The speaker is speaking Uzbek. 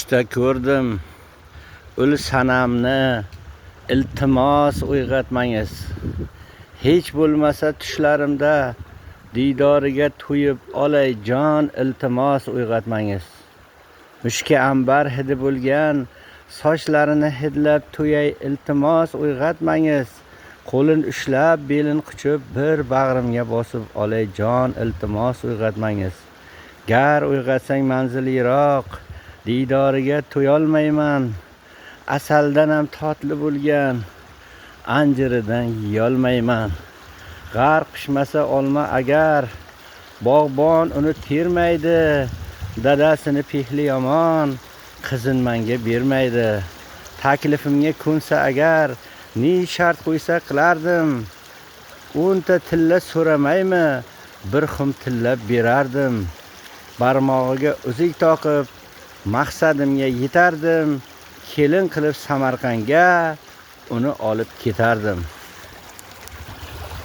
Tushda ko'rdim ul sanamni, iltimos uyg'otmangiz. Hech bo'lmasa tushlarimda diydoriga to'yib olay jon, iltimos uyg'otmangiz. Mushka ambar hidi bo'lgan sochlarini hidlab to'yay, iltimos uyg'otmangiz. Qo'lin ushlab belin quchib bir bag'rimga bosib olay jon, iltimos uyg'otmangiz. Gar uyg'otsang manzil yiroq, diydoriga to'yolmayman. Asaldan ham totli bo'lgan anjiridan yeyolmayman. G'arq pishmasa olma agar, bog'bon uni termaydi. Dadasini pehli yomon, qizin menga bermaydi. Taklifimga ko'nsa agar, ne shart qo'ysa qilardim. 10 ta tilla so'ramaymi, bir xum tillab berardim. Barmog'iga uzuk toqib, maqsadimga yetardim. Kelin qilib Samarqandga uni olib ketardim.